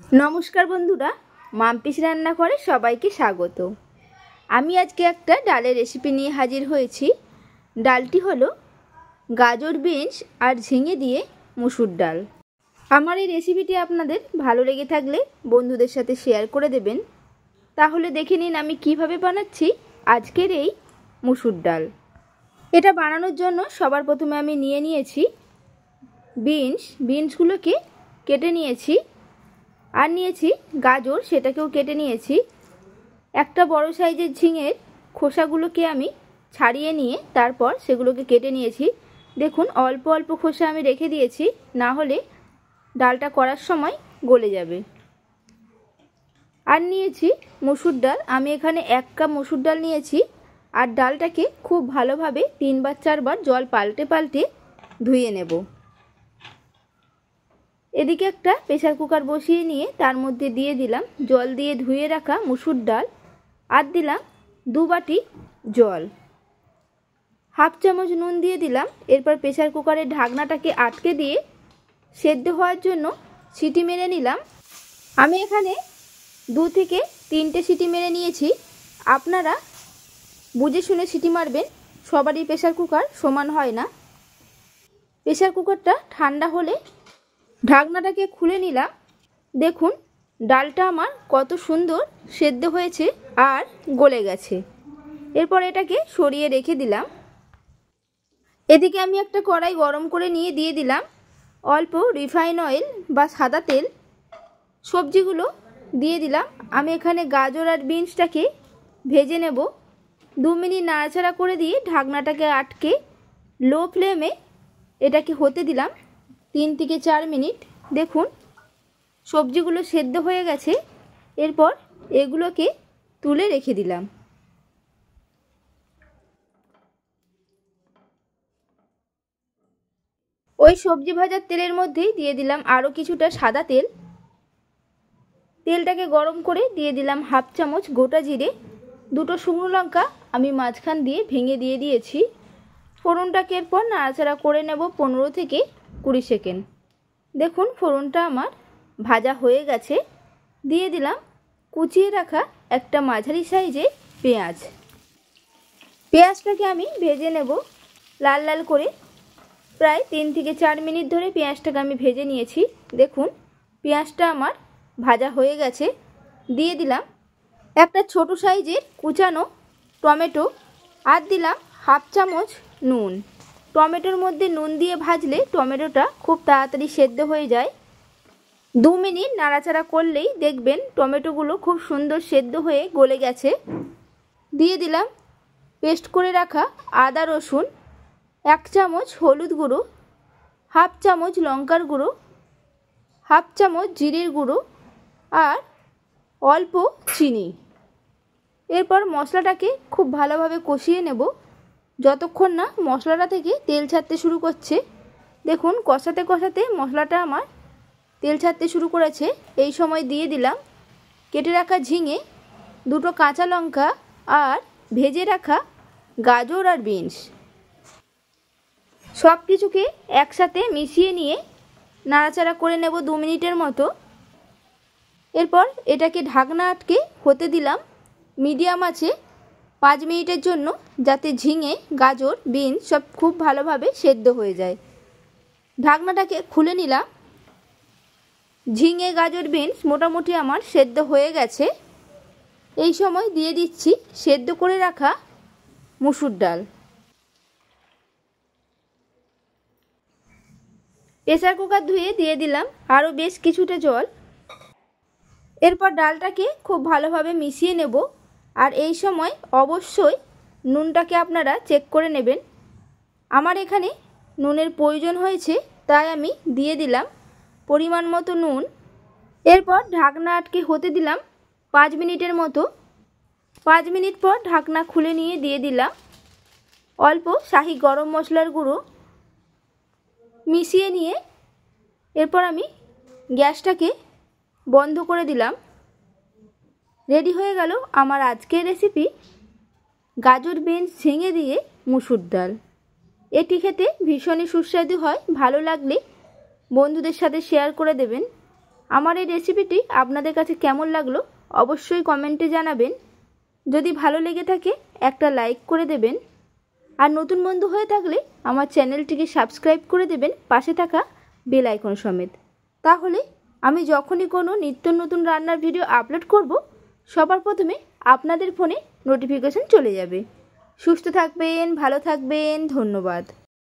नमस्कार बंधुरा माम्पिस रान्ना घरे सबाइके स्वागत। आमी आजके एकटा डालेर रेसिपि निये हाजिर हयेछि। डालटी हलो गाजर बिन्स और झिंगे दिए मसुर डाल। आमार एई रेसिपिटी आपनादेर भालो लेगे थाकले बंधुदेर साथे शेयार करे देबेन। ताहले देखे निन आमी किभाबे बानाच्छि आजकेर एई मसुर डाल। एटा बानानोर जोन्नो सबार प्रथमे आमी निये नियेछि बिन्सगुलोके केटे नियेछि और नियेछि गाजर सेटाकेও केटे नियेछि। একটা বড় সাইজের ঝিঙের খোসাগুলোকে আমি ছাড়িয়ে নিয়ে তারপর সেগুলোকে কেটে নিয়েছি। দেখুন অল্প অল্প খোসা আমি রেখে দিয়েছি, না হলে ডালটা করার সময় গলে যাবে। আর নিয়েছি মসুর ডাল। আমি এখানে 1 কাপ মসুর ডাল নিয়েছি আর ডালটাকে খুব ভালোভাবে 3 বার 4 বার জল পাল্টে পাল্টে ধুয়ে নেব। এদিকে একটা প্রেসার কুকার বসিয়ে নিয়ে তার মধ্যে দিয়ে দিলাম জল দিয়ে ধুয়ে রাখা মসুর ডাল আর দিলাম 2 বাটি জল, হাফ চামচ নুন দিয়ে দিলাম। এরপর প্রেসার কুকারের ঢাকনাটাকে আটকে দিয়ে সেদ্ধ হওয়ার জন্য সিটি মেরে নিলাম। আমি এখানে 2 থেকে 3টে সিটি মেরে নিয়েছি। আপনারা বুঝে শুনে সিটি মারবেন, সবারই প্রেসার কুকার সমান হয় না। প্রেসার কুকারটা ঠান্ডা হলে ঢাকনাটাকে খুলে নিলাম। দেখুন ডালটা আমার কত সুন্দর সেদ্ধ হয়েছে আর গলে গেছে। এরপর এটাকে সরিয়ে রেখে দিলাম। এদিকে আমি একটা কড়াই গরম করে নিয়ে দিয়ে দিলাম অল্প রিফাইন অয়েল বা সাদা তেল। সবজিগুলো দিয়ে দিলাম। আমি এখানে গাজর আর বিনসটাকে ভেজে নেব। 2 মিনিট নাড়াচাড়া করে দিয়ে ঢাকনাটাকে আটকে লো ফ্লেমে এটাকে হতে দিলাম 3 থেকে 4 মিনিট। দেখুন সবজিগুলো সেদ্ধ হয়ে গেছে। এরপর এগুলোকে তুলে রেখে দিলাম। ওই সবজি ভাজার তেলের মধ্যেই দিয়ে দিলাম আরও কিছুটা সাদা তেল। তেলটাকে গরম করে দিয়ে দিলাম হাফ চামচ গোটা জিরে, 2টো শুকনো লঙ্কা আমি মাঝখান দিয়ে ভেঙে দিয়ে দিয়েছি। ফোড়নটাকে এরপর নাড়াচাড়া করে নেব 15 থেকে 20 সেকেন্ড। দেখুন ফোড়নটা আমার ভাজা হয়ে গেছে। দিয়ে দিলাম কুচিয়ে রাখা একটা মাঝারি সাইজের পেঁয়াজ। পেঁয়াজটাকে আমি ভেজে নেব লাল লাল করে। প্রায় 3 থেকে 4 মিনিট ধরে পেঁয়াজটাকে আমি ভেজে নিয়েছি। দেখুন পেঁয়াজটা আমার ভাজা হয়ে গেছে। দিয়ে দিলাম একটা ছোট সাইজের কুচানো টমেটো আর দিলাম হাফ চামচ নুন। টমেটোর মধ্যে নুন দিয়ে ভাজলে টমেটোটা খুব তাড়াতাড়ি সেদ্ধ হয়ে যায়। 2 মিনিট নাড়াচাড়া করলেই দেখবেন টমেটোগুলো খুব সুন্দর সেদ্ধ হয়ে গলে গেছে। দিয়ে দিলাম পেস্ট করে রাখা আদা রসুন, 1 চামচ হলুদ গুঁড়ো, হাফ চামচ লঙ্কার গুঁড়ো, হাফ চামচ জিরের গুঁড়ো আর অল্প চিনি। এরপর মশলাটাকে খুব ভালোভাবে কষিয়ে নেব যতক্ষণ না মশলাটা থেকে তেল ছাড়তে শুরু করছে। দেখুন কষাতে কষাতে মশলাটা আমার তেল ছাড়তে শুরু করেছে। এই সময় দিয়ে দিলাম কেটে রাখা ঝিঙে, 2টো কাঁচা লঙ্কা আর ভেজে রাখা গাজর আর বিনস। সব কিছুকে একসাথে মিশিয়ে নিয়ে নাড়াচাড়া করে নেব 2 মিনিটের মতো। এরপর এটাকে ঢাকনা আটকে হতে দিলাম মিডিয়াম আছে 5 মিনিটের জন্য, যাতে ঝিঙে গাজর বিনস সব খুব ভালোভাবে সেদ্ধ হয়ে যায়। ঢাকনাটাকে খুলে নিলাম। ঝিঙে গাজর বিনস মোটামুটি আমার সেদ্ধ হয়ে গেছে। এই সময় দিয়ে দিচ্ছি সেদ্ধ করে রাখা মসুর ডাল। প্রেসার কুকার ধুয়ে দিয়ে দিলাম আরও বেশ কিছুটা জল। এরপর ডালটাকে খুব ভালোভাবে মিশিয়ে নেব। আর এই সময় অবশ্যই নুনটাকে আপনারা চেক করে নেবেন। আমার এখানে নুনের প্রয়োজন হয়েছে তাই আমি দিয়ে দিলাম পরিমাণ মতো নুন। এরপর ঢাকনা আটকে হতে দিলাম 5 মিনিটের মতো। 5 মিনিট পর ঢাকনা খুলে নিয়ে দিয়ে দিলাম অল্প শাহি গরম মশলার গুঁড়ো। মিশিয়ে নিয়ে এরপর আমি গ্যাসটাকে বন্ধ করে দিলাম। রেডি হয়ে গেল আমার আজকের রেসিপি গাজর বিনস ঝিঙে দিয়ে মসুর ডাল। এটি খেতে ভীষণই সুস্বাদু হয়। ভালো লাগলে বন্ধুদের সাথে শেয়ার করে দেবেন। আমার এই রেসিপিটি আপনাদের কাছে কেমন লাগলো অবশ্যই কমেন্টে জানাবেন। যদি ভালো লেগে থাকে একটা লাইক করে দেবেন, আর নতুন বন্ধু হয়ে থাকলে আমার চ্যানেলটিকে সাবস্ক্রাইব করে দেবেন পাশে থাকা বেল আইকন সমেত। তাহলে আমি যখনই কোনো নিত্য নতুন রান্নার ভিডিও আপলোড করব সবার প্রথমে আপনাদের ফোনে নোটিফিকেশন চলে যাবে। সুস্থ থাকবেন, ভালো থাকবেন, ধন্যবাদ।